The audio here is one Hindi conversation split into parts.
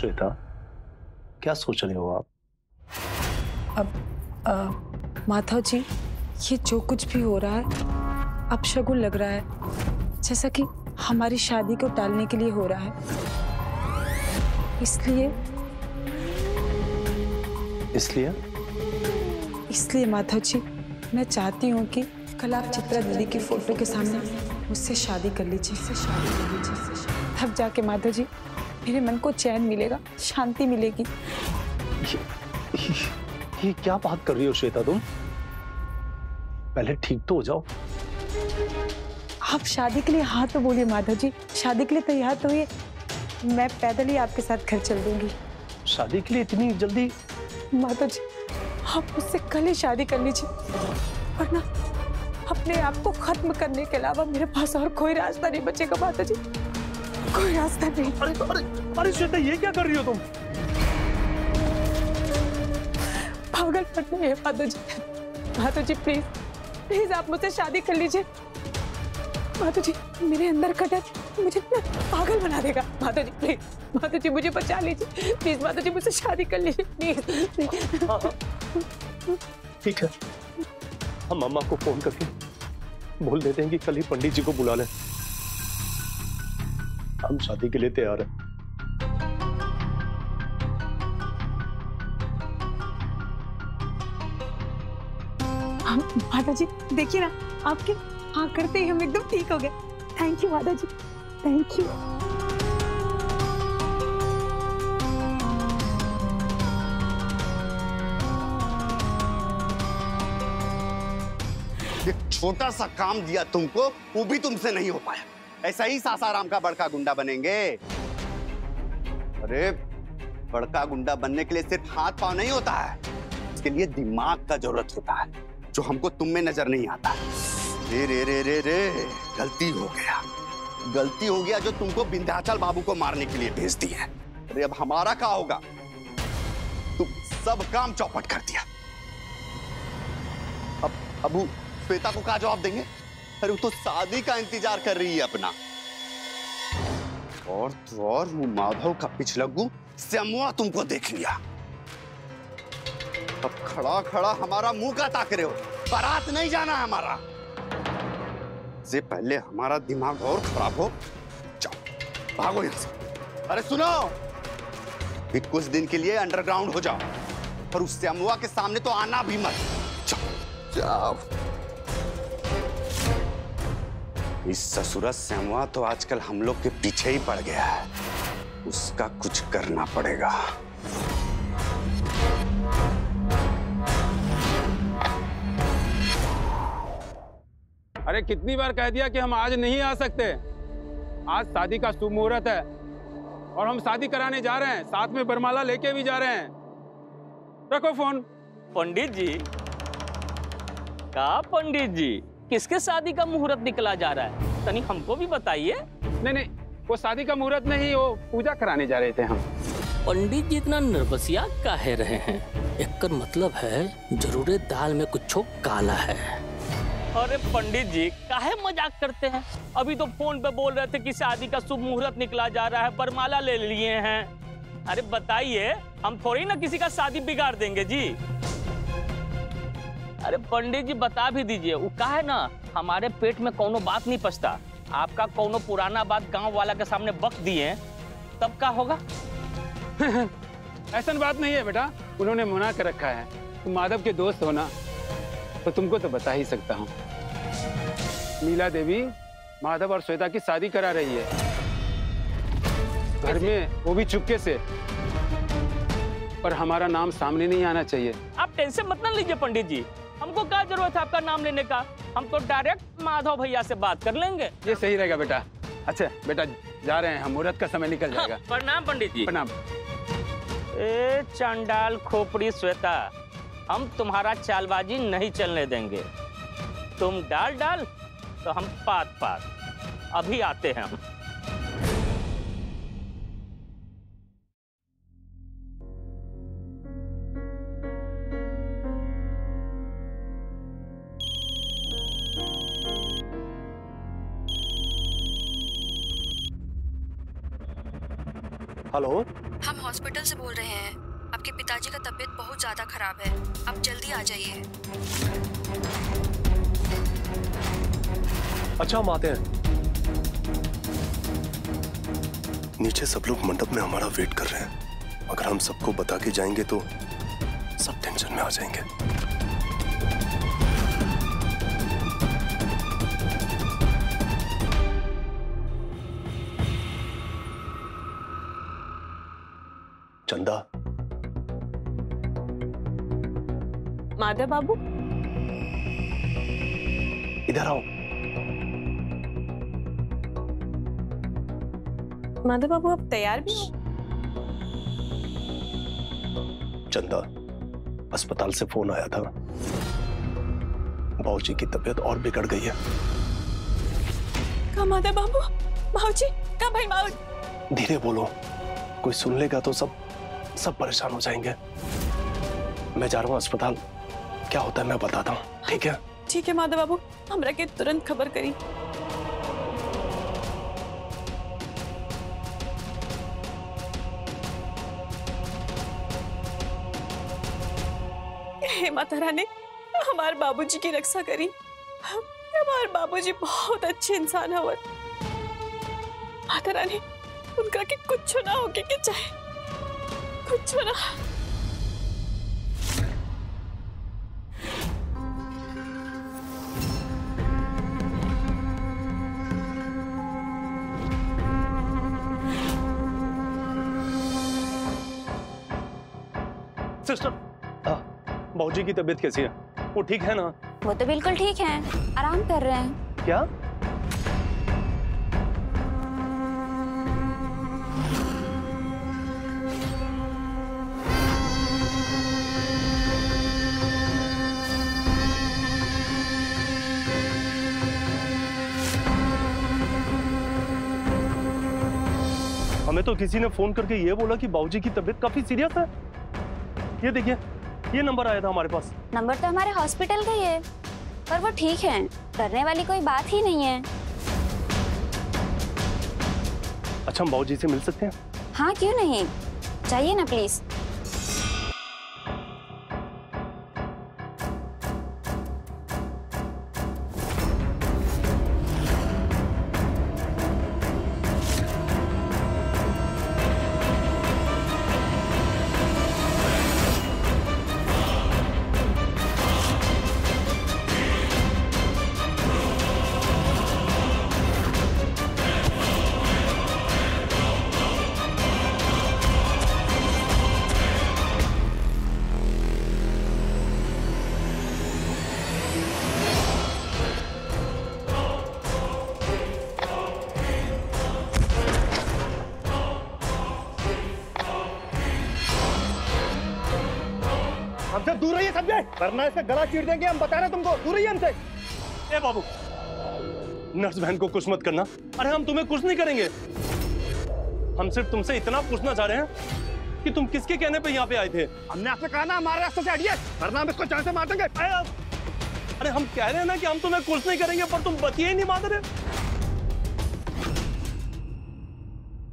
श्वेता, क्या सोच रहे हो आप? अब माधव जी, ये जो कुछ भी हो रहा है अब शगुन लग रहा है, जैसा कि हमारी शादी को टालने के लिए हो रहा है। इसलिए माधव जी, मैं चाहती हूँ कि कल आप चित्रा दीदी की फोटो के सामने मुझसे शादी कर लीजिए। तब जाके माधव जी मेरे मन को चैन मिलेगा, शांति मिलेगी। ये क्या बात कर रही हो श्वेता तुम? पहले ठीक तो हो जाओ। आप शादी के लिए हाँ तो बोलिए माधव जी, शादी के लिए तैयार तो हुए। मैं पैदल ही आपके साथ घर चल दूंगी। शादी के लिए इतनी जल्दी? माधव जी, आप मुझसे कल ही शादी कर लीजिए, वरना अपने आप को खत्म करने के अलावा मेरे पास और कोई रास्ता नहीं बचेगा माधव जी, कोई रास्ता नहीं। अरे श्वेता, ये क्या कर रही हो तुम? पागल पड़ना है माधव जी प्लीज प्लीज आप मुझसे शादी कर लीजिए। माधव जी, मेरे अंदर का डर मुझे पागल बना देगा। माधव जी प्लीज, माधव जी मुझे बचा लीजिए प्लीज। माधव जी मुझसे शादी कर लीजिए प्लीज। ठीक है, हम अम्मा को फोन करके बोल देते हैं कि कल ही पंडित जी को बुला लें। हम शादी के लिए तैयार हैं। माधव जी देखिए ना, आपके हाँ करते ही हम एकदम ठीक हो गए। Thank you Madhav ji, thank you. एक छोटा सा काम दिया तुमको, वो भी तुमसे नहीं हो पाया। ऐसा ही सासाराम का बड़का गुंडा बनेंगे? अरे बड़का गुंडा बनने के लिए सिर्फ हाथ पांव नहीं होता है, इसके लिए दिमाग का जरूरत होता है, जो हमको तुम में नजर नहीं आता। रे रे रे रे रे, गलती हो गया जो तुमको विंध्याचल बाबू को मारने के लिए भेज दी है। अरे अब हमारा क्या होगा? तुम सब काम चौपट कर दिया। अब श्वेता को क्या जवाब देंगे? अरे वो तो शादी का इंतजार कर रही है अपना। और तो और वो माधव का पिछलग्गू श्यामुआ तुमको देख लिया। अब खड़ा खड़ा हमारा मुंह का ताक रहे हो। बारात नहीं जाना है हमारा, से पहले हमारा दिमाग और खराब हो। जाओ भागो यहां से। अरे सुनो, भी कुछ दिन के लिए अंडरग्राउंड हो जाओ, पर उस श्यामुआ के सामने तो आना भी मत। जाओ जाओ। इस ससुरा श्यामुआ तो आजकल हम लोग के पीछे ही पड़ गया है, उसका कुछ करना पड़ेगा। अरे कितनी बार कह दिया कि हम आज नहीं आ सकते। आज शादी का शुभ मुहूर्त है और हम शादी कराने जा रहे हैं, साथ में बरमाला लेके भी जा रहे हैं। रखो फोन। पंडित जी का, पंडित जी किसके शादी का मुहूर्त निकला जा रहा है? तनी हमको भी बताइए। नहीं, वो शादी का मुहूर्त नहीं, वो पूजा कराने जा रहे थे हम। पंडित जी इतना नर्वसिया काहे रहे हैं? एकर मतलब है जरूर दाल में कुछ काला है। अरे पंडित जी काहे मजाक करते हैं? अभी तो फोन पे बोल रहे थे कि शादी का शुभ मुहूर्त निकला जा रहा है, बरमाला ले लिए हैं। अरे बताइए, हम थोड़ी ना किसी का शादी बिगाड़ देंगे जी। अरे पंडित जी बता भी दीजिए, वो का है ना, हमारे पेट में कोनो बात नहीं पचता। आपका कोनो पुराना बात गांव वाला के सामने बक दिए तब का होगा? ऐसा बात नहीं है बेटा, उन्होंने मना कर रखा है। तुम माधव के दोस्त हो ना, तो तुमको तो बता ही सकता हूँ। नीला देवी माधव और श्वेता की शादी करा रही है घर में, वो भी चुपके से। पर हमारा नाम सामने नहीं आना चाहिए। आप टेंशन मत ना लीजिए पंडित जी, हमको क्या जरूरत है आपका नाम लेने का? हम तो डायरेक्ट माधव भैया से बात कर लेंगे। ये सही रहेगा बेटा। अच्छा बेटा जा रहे हैं हम, मुहूर्त का समय निकल जाएगा। हाँ, प्रणाम पंडित जी। प्रणाम। ए चंडाल खोपड़ी श्वेता, हम तुम्हारा चालबाजी नहीं चलने देंगे। तुम डाल डाल तो हम पात पात। अभी आते हैं हम। हेलो, हम हॉस्पिटल से बोल रहे हैं। आपके पिताजी का तबीयत बहुत ज्यादा खराब है, आप जल्दी आ जाइए। अच्छा हम आते हैं। नीचे सब लोग मंडप में हमारा वेट कर रहे हैं। अगर हम सबको बता के जाएंगे तो सब टेंशन में आ जाएंगे। चंदा, माधव बाबू, इधर आओ। माधव बाबू आप तैयार भी हो? चंदा, अस्पताल से फोन आया था, बाबूजी की तबीयत और बिगड़ गई है। कहाँ माधव बाबू? बाबूजी कहाँ? भाई बाबू, धीरे बोलो, कोई सुन लेगा तो सब परेशान हो जाएंगे। मैं जा रहा हूँ अस्पताल, क्या होता है मैं बताता हूँ, ठीक है? ठीक है माधव बाबू, हमरा के तुरंत खबर करी। हे माता रानी, हमारे बाबूजी की रक्षा करी। हमारे बाबूजी बहुत अच्छे इंसान है। माता रानी, उनका के कुछ ना होके के चाहे कुछ ना। सिस्टर, बाबूजी की तबीयत कैसी है? वो ठीक है ना? वो तो बिल्कुल ठीक है, आराम कर रहे हैं। क्या? हमें तो किसी ने फोन करके ये बोला कि बाबूजी की तबीयत काफी सीरियस है। ये देखिए, ये नंबर आया था हमारे पास। नंबर तो हमारे हॉस्पिटल का ही है, पर वो ठीक है, डरने वाली कोई बात ही नहीं है। अच्छा, हम बाबूजी से मिल सकते हैं? हाँ क्यों नहीं, चाहिए ना प्लीज। हमसे दूर रहिए समझे, वरना इसका गला चीर देंगे। हम बता रहे हैं तुमको, दूर रहिए हमसे। ए बाबू, नर्स बहन को कुछ मत करना। अरे हम तुम्हें कुछ नहीं करेंगे। हम सिर्फ तुमसे इतना पूछना चाह रहे हैं कि तुम किसके कहने पे यहाँ पे आए थे? हमने आपसे कहा ना हमारे रास्ते से हटिए, वरना हम इसको जान से मार देंगे। अरे हम कह रहे हैं ना कि हम तुम्हें कुछ नहीं करेंगे, पर तुम बतिए ही नहीं मान रहे।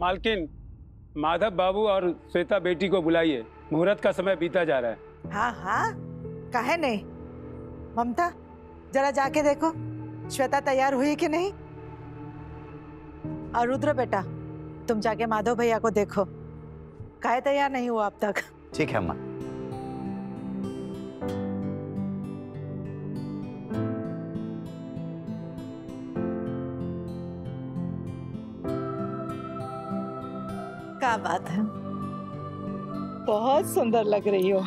मालकिन, माधव बाबू और श्वेता बेटी को बुलाइए, मुहूर्त का समय बीता जा रहा है। हाँ हाँ, काहे नहीं। ममता, जरा जाके देखो श्वेता तैयार हुई कि नहीं। और रुद्र बेटा, तुम जाके माधव भैया को देखो, काहे तैयार नहीं हुआ अब तक। ठीक है अम्मा। क्या बात है, बहुत सुंदर लग रही हो।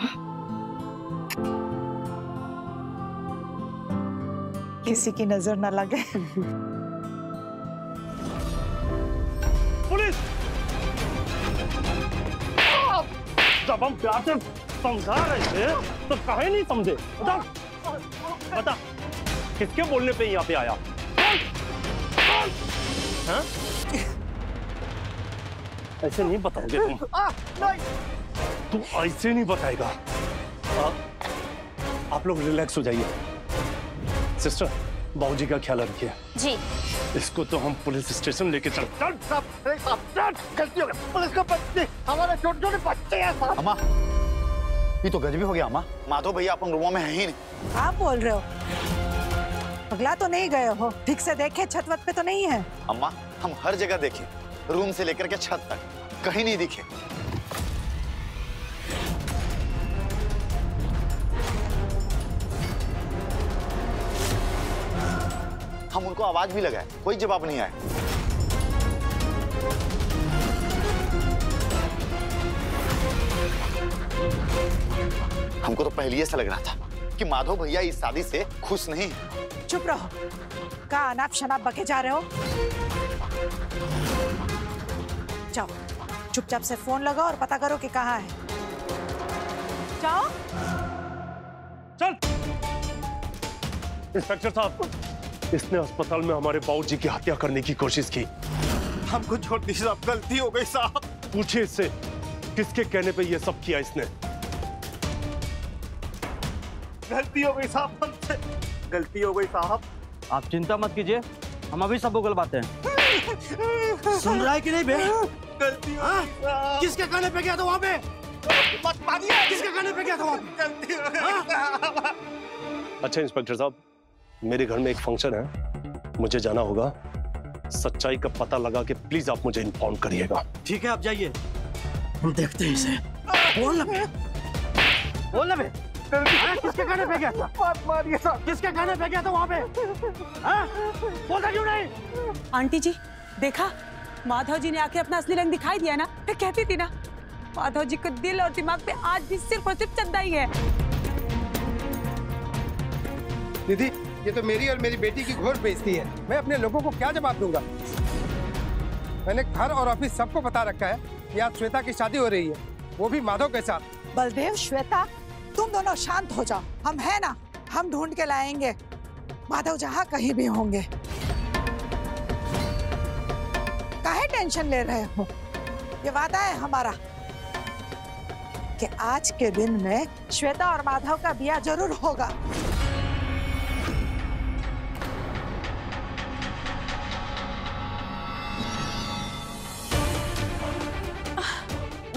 किसी की नजर न लगे। पुलिस! जब हम प्यार से समझा रहे थे तो काहे नहीं समझे? बता, किसके बोलने पे यहाँ पे आया? हाँ? ऐसे नहीं बताओगे तुम। तू ऐसे नहीं बताएगा। आप लोग रिलैक्स हो जाइए। सिस्टर, बाबूजी का ख्याल रखिए। जी। इसको तो हम पुलिस स्टेशन लेके चल। गलती हो गई। पुलिस को बच्चे, हमारे छोटे छोटे बच्चे हैं साहब। अम्मा, ये तो गजबी हो गया अम्मा। माधव भैया अपन रूमों में है ही नहीं। आप बोल रहे हो? पगला तो नहीं गए हो? ठीक से देखे, छत वत पे तो नहीं है? अम्मा, हम हर जगह देखे, रूम से लेकर के छत तक, कहीं नहीं दिखे। हम उनको आवाज भी लगाए, कोई जवाब नहीं आया। हमको तो पहले ऐसा लग रहा था कि माधव भैया इस शादी से खुश नहीं है। चुप रहो। का अनाप शनाप बके जा रहे हो? जाओ, चुपचाप से फोन लगाओ और पता करो कि कहाँ है। जाओ। चल। इंस्पेक्टर साहब, इसने अस्पताल में हमारे बाबूजी की हत्या करने की कोशिश की। हमको छोड़ दीजिए साहब, गलती हो गई साहब। पूछिए इससे, किसके कहने पे ये सब किया इसने? गलती हो गई साहब, हमसे गलती हो गई साहब। आप चिंता मत कीजिए, हम अभी सबको गलवाते हैं। सुन रहा है कि नहीं बे? गलती हो गई साहब। किसके कहने पे गया था वहाँ पे? मत मारिए। किसके कहने पे गया था वहाँ पे? गलती हो गई साहब। अच्छा इंस्पेक्टर साहब, मेरे घर में एक फंक्शन है, मुझे जाना होगा। सच्चाई का पता लगा के प्लीज आप मुझे इन्फॉर्म करिएगा। ठीक है, आप जाइए, हम देखते हैं इसे। बोल ना बे, बोल ना बे। किसके कहने पे गया था? मत मारिए साहब। किसके कहने पे गया था वहाँ पे? बोलता क्यों नहीं? आंटी जी, देखा, माधव जी ने आके अपना असली रंग दिखाई दिया ना। मैं कहती थी ना, माधव जी को दिल और दिमाग पे आज भी सिर्फ और सिर्फ चंदा ही है। दीदी, ये तो मेरी और मेरी बेटी की घोर बेइज्जती है। मैं अपने लोगों को क्या जवाब दूंगा? मैंने घर और ऑफिस सबको बता रखा है कि आज श्वेता की शादी हो रही है, वो भी माधव के साथ। बलदेव, श्वेता, तुम दोनों शांत हो जाओ। हम है ना, हम ढूंढ के लाएंगे। माधव जहाँ कहीं भी होंगे। काहे टेंशन ले रहे हो? ये वादा है हमारा कि आज के दिन में श्वेता और माधव का ब्याह जरूर होगा।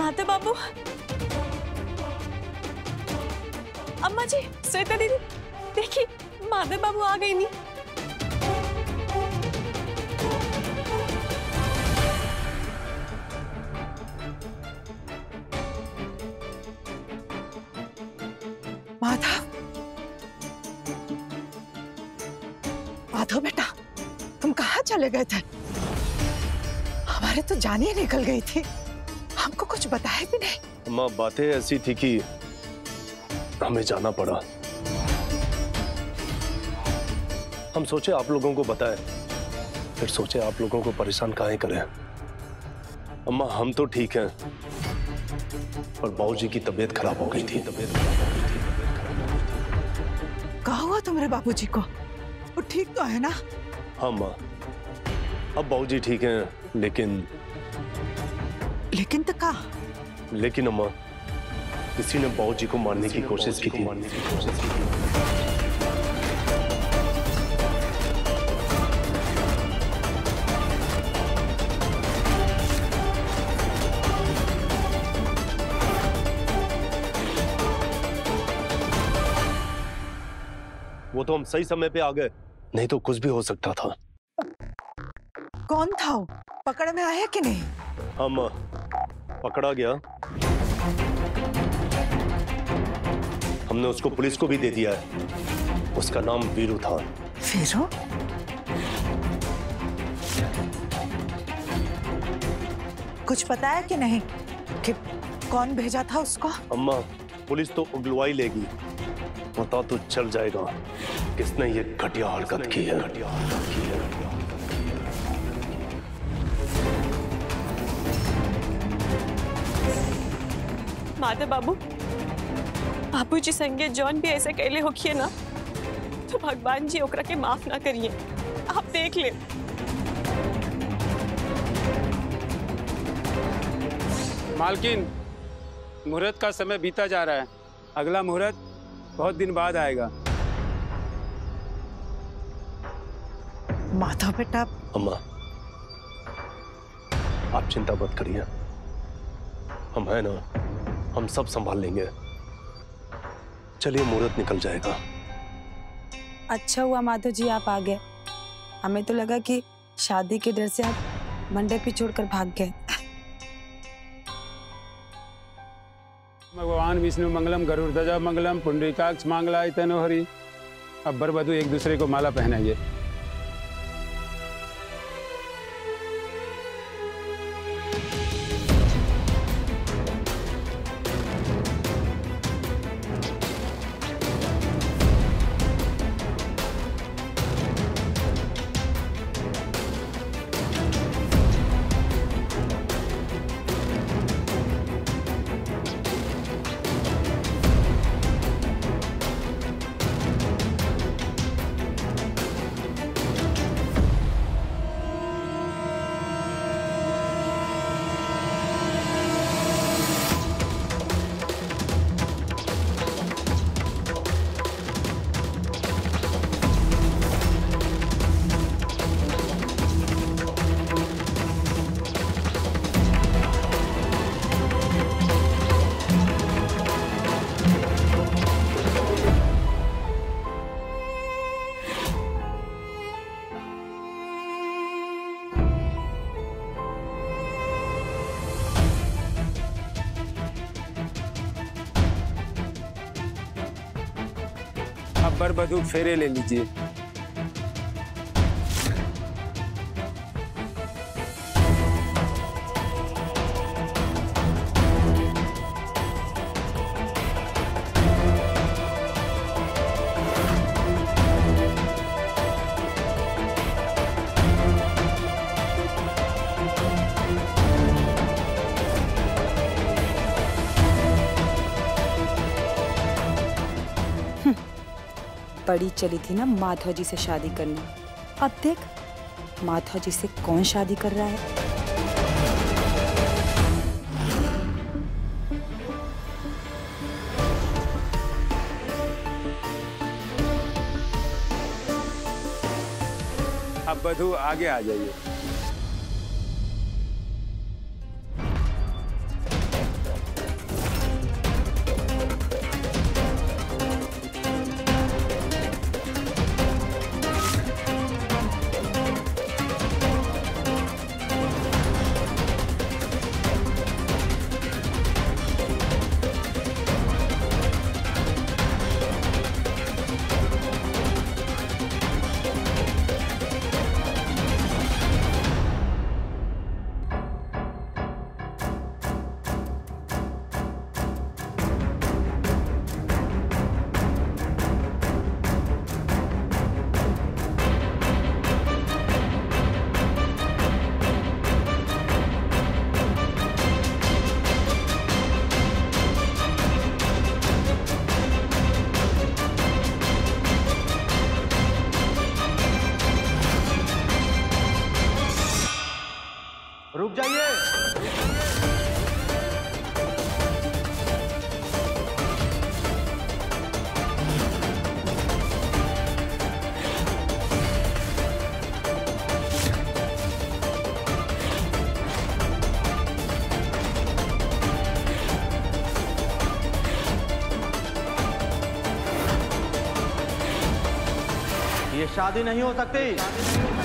माधव बाबू, अम्मा जी, श्वेता दीदी, देखिए माधव बाबू आ गई नहीं। माधव, माधव बेटा, तुम कहाँ चले गए थे? हमारे तो जान ही निकल गई थी, हमको कुछ बताया भी नहीं। अम्मा, बातें ऐसी थी कि हमें जाना पड़ा। हम सोचे आप लोगों को बताएं, फिर सोचे आप लोगों को परेशान काहे करें। अम्मा, हम तो ठीक हैं, पर बाबूजी की तबीयत खराब हो गई थी। कहा हुआ तुम्हारे बाबूजी को? वो ठीक तो है ना? हाँ माँ, अब बाबूजी ठीक हैं, लेकिन तो कहा? लेकिन अम्मा, किसी ने बाबूजी को मारने की कोशिश की थी। वो तो हम सही समय पे आ गए, नहीं तो कुछ भी हो सकता था। कौन था वो? पकड़ में आया कि नहीं? हाँ माँ, पकड़ा गया। हमने उसको पुलिस को भी दे दिया है। उसका नाम वीरू था। वीरू? कुछ पता है कि नहीं कि कौन भेजा था उसको? अम्मा, पुलिस तो उगलवाई लेगी, पता तो चल जाएगा किसने ये घटिया हरकत की है। माधव बाबू, बाबूजी संगे जॉन भी ऐसे कहले होखिए ना, तो भगवान जी ओकरा के माफ ना करिए। आप देख ले। मालकिन, मुहूर्त का समय बीता जा रहा है, अगला मुहूर्त बहुत दिन बाद आएगा। माधव बेटा, अम्मा आप चिंता मत करिए, हम है ना, हम सब संभाल लेंगे। चलिए मुहूर्त निकल जाएगा। अच्छा हुआ माधव जी आप आ गए, हमें तो लगा कि शादी के डर से आप मंडप ही छोड़कर भाग गए। भगवान विष्णु मंगलम, गरुड़ ध्वजा मंगलम, पुंडरीकाक्ष मांगलाय तनोहरि। अब वर वधू एक दूसरे को माला पहनाइए। अब वर वधू फेरे ले लीजिए। बड़ी चली थी ना माधव जी से शादी करनी, अब देख माधव जी से कौन शादी कर रहा है। अब वधू आगे आ जाइए। रुक जाइए। ये शादी नहीं हो सकती।